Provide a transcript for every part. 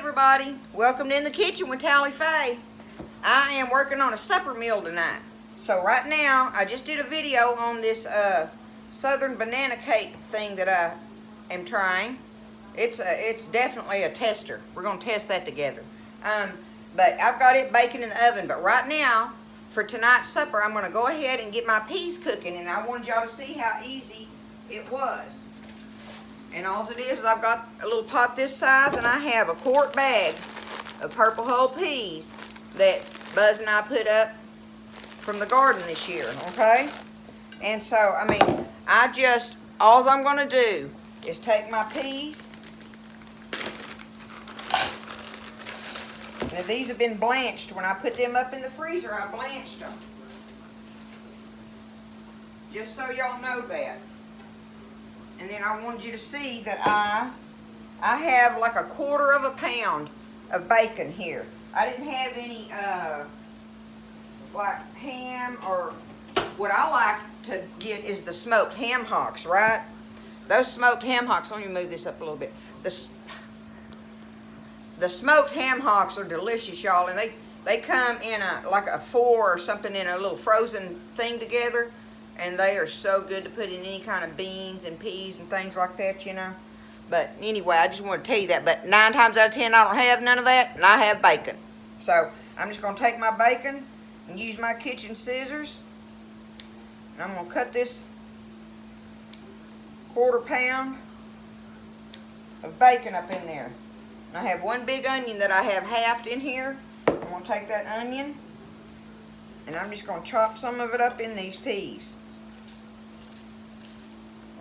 everybody, welcome to In the Kitchen with Tally Faye. I am working on a supper meal tonight. So right now, I just did a video on this southern banana cake thing that I am trying. It's definitely a tester. We're going to test that together. But I've got it baking in the oven. But right now, for tonight's supper, I'm going to go ahead and get my peas cooking. And I wanted y'all to see how easy it was. And all it is I've got a little pot this size, and I have a quart bag of purple hull peas that Buzz and I put up from the garden this year, okay? And so, I mean, all I'm going to do is take my peas. Now, these have been blanched. When I put them up in the freezer, I blanched them. Just so y'all know that. And then I wanted you to see that I have like a quarter of a pound of bacon here. I didn't have any like ham, or what I like to get is the smoked ham hocks, right? Those smoked ham hocks, let me move this up a little bit. The smoked ham hocks are delicious, y'all, and they come in like a 4 or something in a little frozen thing together. And they are so good to put in any kind of beans and peas and things like that, you know. But anyway, I just want to tell you that. But 9 times out of 10, I don't have none of that, and I have bacon. So I'm just going to take my bacon and use my kitchen scissors. And I'm going to cut this quarter pound of bacon up in there. And I have one big onion that I have halved in here. I'm going to take that onion, and I'm just going to chop some of it up in these peas.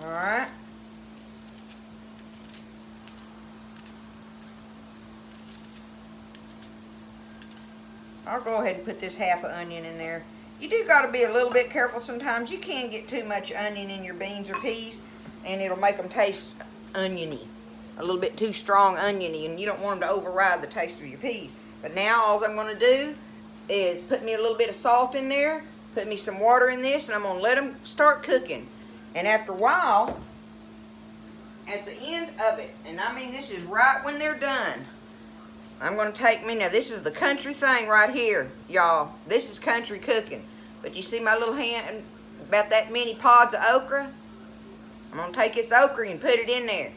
Alright. I'll go ahead and put this half an onion in there. You do got to be a little bit careful sometimes. You can get too much onion in your beans or peas, and it'll make them taste oniony. A little bit too strong oniony, and you don't want them to override the taste of your peas. But now all I'm going to do is put me a little bit of salt in there, put me some water in this, and I'm going to let them start cooking. And after a while, at the end of it, and I mean this is right when they're done, I'm going to take me, now this is the country thing right here, y'all. This is country cooking. But you see my little hand, about that many pods of okra? I'm going to take this okra and put it in there.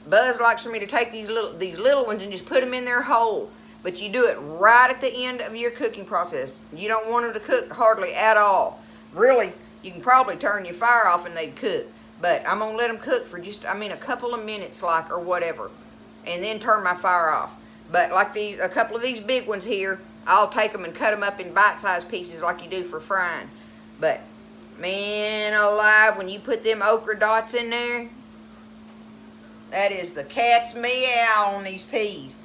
Buzz likes for me to take these little ones and just put them in there whole. But you do it right at the end of your cooking process. You don't want them to cook hardly at all. Really, you can probably turn your fire off and they'd cook. But I'm going to let them cook for just, a couple of minutes like, or whatever. And then turn my fire off. But like a couple of these big ones here, I'll take them and cut them up in bite-sized pieces like you do for frying. But, man alive, when you put them okra dots in there, that is the cat's meow on these peas.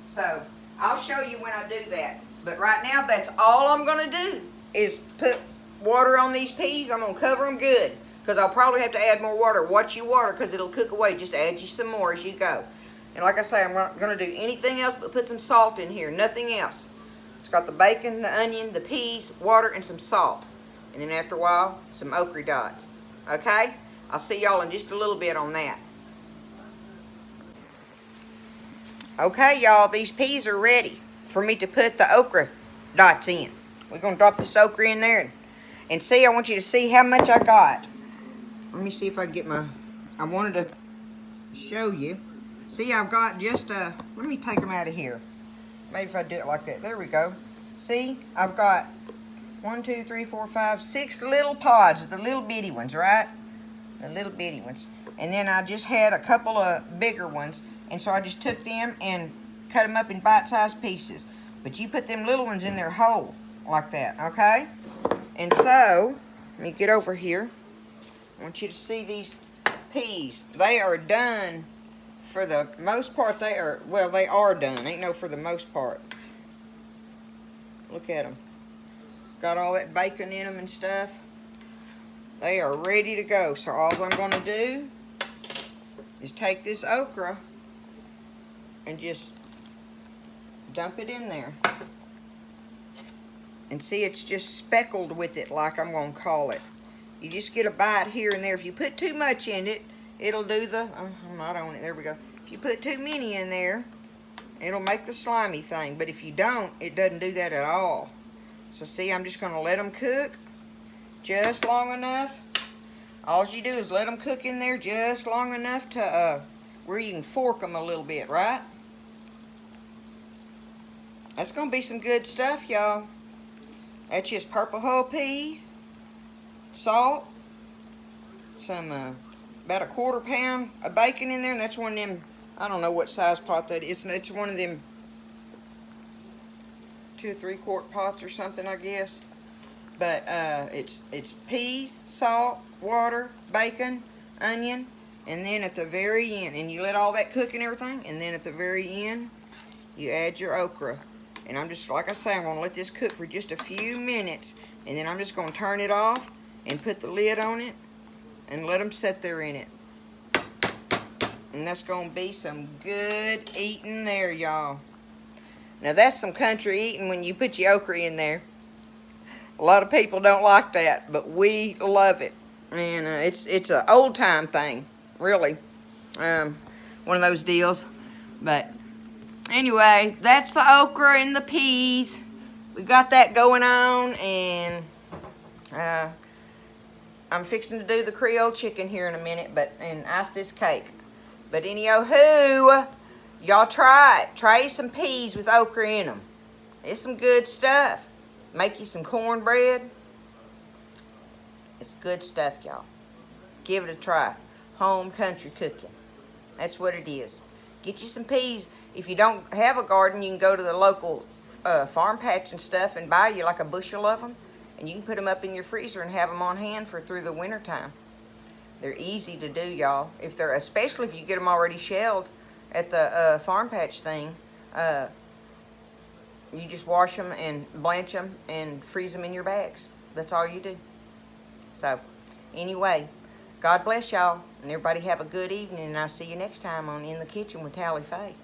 So, I'll show you when I do that. But right now, that's all I'm going to do is put water on these peas. I'm going to cover them good, because I'll probably have to add more water. Watch your water, because it'll cook away. Just add you some more as you go. And like I say, I'm not going to do anything else but put some salt in here. Nothing else. It's got the bacon, the onion, the peas, water, and some salt. And then after a while, some okra dots. Okay? I'll see y'all in just a little bit on that. Okay, y'all, these peas are ready for me to put the okra dots in. We're going to drop this okra in there and see. I want you to see how much I got. Let me see if I can get I wanted to show you. See, I've got just let me take them out of here. Maybe if I do it like that. There we go. See, I've got 1, 2, 3, 4, 5, 6 little pods, the little bitty ones, right? The little bitty ones. And then I just had a couple of bigger ones. And so I just took them and cut them up in bite-sized pieces. But you put them little ones in there whole, like that, okay? And so, let me get over here. I want you to see these peas. They are done for the most part. They are done. Ain't no for the most part. Look at them. Got all that bacon in them and stuff. They are ready to go. So all I'm going to do is take this okra and just dump it in there. And see, it's just speckled with it, like I'm going to call it. You just get a bite here and there. If you put too much in it, it'll do the, I'm not on it, there we go. If you put too many in there, It'll make the slimy thing, but if you don't, it doesn't do that at all. So see, I'm just gonna let them cook just long enough. All you do is let them cook in there just long enough to where you can fork them a little bit, right? That's gonna be some good stuff, y'all. That's just purple hull peas, salt, some about a 1/4 pound of bacon in there, and that's one of them, I don't know what size pot that is. It's one of them 2 or 3 quart pots or something, I guess. But it's peas, salt, water, bacon, onion, and then at the very end, and you let all that cook and everything, and then at the very end, you add your okra. And I'm just, like I say, I'm going to let this cook for just a few minutes, and then I'm just going to turn it off and put the lid on it and let them sit there in it. And that's going to be some good eating there, y'all. Now that's some country eating when you put your okra in there. A lot of people don't like that, but we love it. And it's an old time thing, really. One of those deals. But anyway, that's the okra and the peas. We got that going on, and I'm fixing to do the Creole chicken here in a minute, and ice this cake. But anywho, y'all try it. Try some peas with okra in them. It's some good stuff. Make you some cornbread. It's good stuff, y'all. Give it a try. Home country cooking. That's what it is. Get you some peas. If you don't have a garden, you can go to the local farm patch and stuff and buy you like a bushel of them. And you can put them up in your freezer and have them on hand for through the winter time. They're easy to do, y'all. Especially if you get them already shelled at the farm patch thing. You just wash them and blanch them and freeze them in your bags. That's all you do. So, anyway, God bless y'all. And everybody have a good evening. And I'll see you next time on In the Kitchen with Tally Faye.